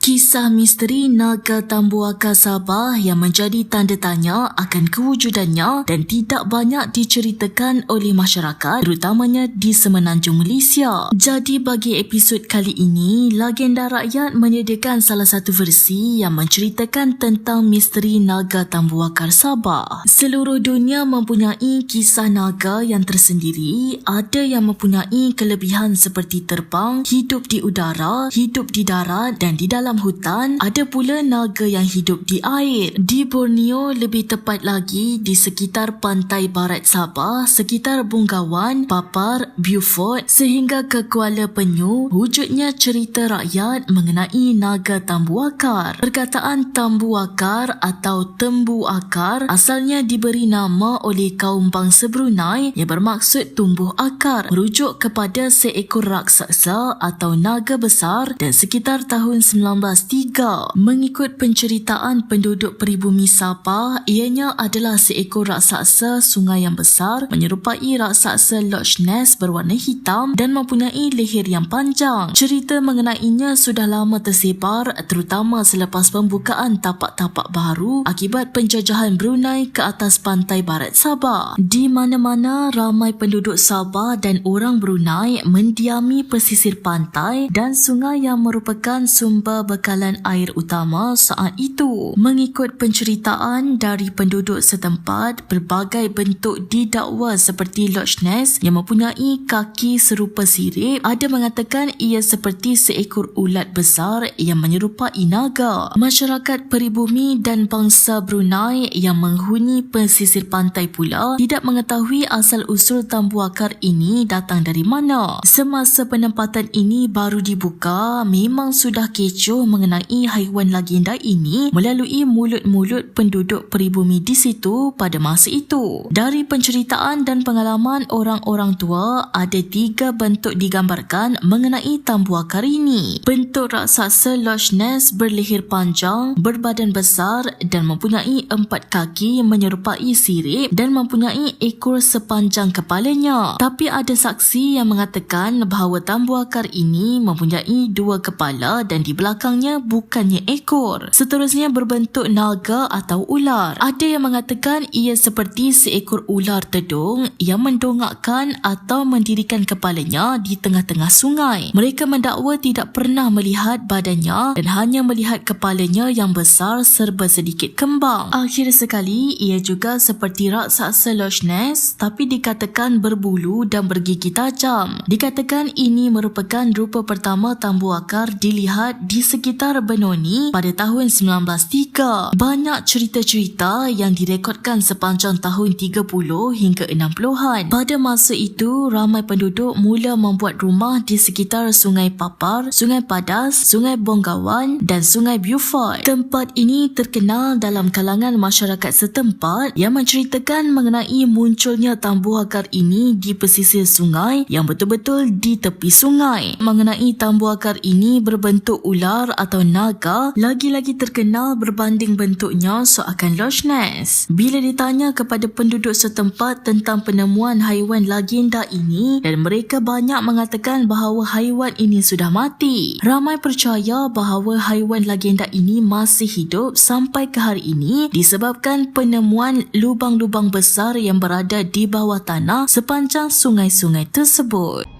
Kisah misteri naga Tambuaka Sabah yang menjadi tanda tanya akan kewujudannya dan tidak banyak diceritakan oleh masyarakat, terutamanya di semenanjung Malaysia. Jadi bagi episod kali ini, Legenda Rakyat menyediakan salah satu versi yang menceritakan tentang misteri naga Tambuaka Sabah. Seluruh dunia mempunyai kisah naga yang tersendiri. Ada yang mempunyai kelebihan seperti terbang, hidup di udara, hidup di darat dan di dalam hutan. Ada pula naga yang hidup di air. Di Borneo, lebih tepat lagi di sekitar pantai barat Sabah, sekitar Bungawan, Papar, Beaufort sehingga ke Kuala Penyu, wujudnya cerita rakyat mengenai naga Tambuakar. Perkataan Tambuakar atau Tembu Akar asalnya diberi nama oleh kaum bangsa Brunei yang bermaksud tumbuh akar, merujuk kepada seekor raksasa atau naga besar dan sekitar tahun 1903. Mengikut penceritaan penduduk peribumi Sabah, ianya adalah seekor raksasa sungai yang besar menyerupai raksasa Loch Ness berwarna hitam dan mempunyai leher yang panjang. Cerita mengenainya sudah lama tersebar, terutama selepas pembukaan tapak-tapak baru akibat penjajahan Brunei ke atas pantai barat Sabah. Di mana-mana ramai penduduk Sabah dan orang Brunei mendiami pesisir pantai dan sungai yang merupakan sumber bekalan air utama saat itu. Mengikut penceritaan dari penduduk setempat, berbagai bentuk didakwa seperti Loch Ness yang mempunyai kaki serupa sirip. Ada mengatakan ia seperti seekor ulat besar yang menyerupai naga. Masyarakat peribumi dan bangsa Brunei yang menghuni pesisir pantai pula tidak mengetahui asal-usul Tambuakar ini datang dari mana. Semasa penempatan ini baru dibuka, memang sudah kecoh mengenai haiwan legenda ini melalui mulut-mulut penduduk peribumi di situ pada masa itu. Dari penceritaan dan pengalaman orang-orang tua, ada 3 bentuk digambarkan mengenai Tambuakar ini. Bentuk raksasa Loch Ness berleher panjang, berbadan besar dan mempunyai 4 kaki menyerupai sirip dan mempunyai ekor sepanjang kepalanya. Tapi ada saksi yang mengatakan bahawa Tambuakar ini mempunyai 2 kepala dan di belakangnya bukannya ekor. Seterusnya berbentuk naga atau ular. Ada yang mengatakan ia seperti seekor ular tedung yang mendongakkan atau mendirikan kepalanya di tengah-tengah sungai. Mereka mendakwa tidak pernah melihat badannya dan hanya melihat kepalanya yang besar serba sedikit kembang. Akhir sekali, ia juga seperti raksasa Loch Ness tapi dikatakan berbulu dan bergigi tajam. Dikatakan ini merupakan rupa pertama Tambuakar dilihat di sekitar Benoni pada tahun 1903. Banyak cerita-cerita yang direkodkan sepanjang tahun 30 hingga 60-an. Pada masa itu, ramai penduduk mula membuat rumah di sekitar Sungai Papar, Sungai Padas, Sungai Bungawan dan Sungai Beaufort. Tempat ini terkenal dalam kalangan masyarakat setempat yang menceritakan mengenai munculnya Tambuakar ini di pesisir sungai yang betul-betul di tepi sungai. Mengenai Tambuakar ini berbentuk ular atau naga, lagi-lagi terkenal berbanding bentuknya seakan Loch Ness. Bila ditanya kepada penduduk setempat tentang penemuan haiwan legenda ini, dan mereka banyak mengatakan bahawa haiwan ini sudah mati. Ramai percaya bahawa haiwan legenda ini masih hidup sampai ke hari ini disebabkan penemuan lubang-lubang besar yang berada di bawah tanah sepanjang sungai-sungai tersebut.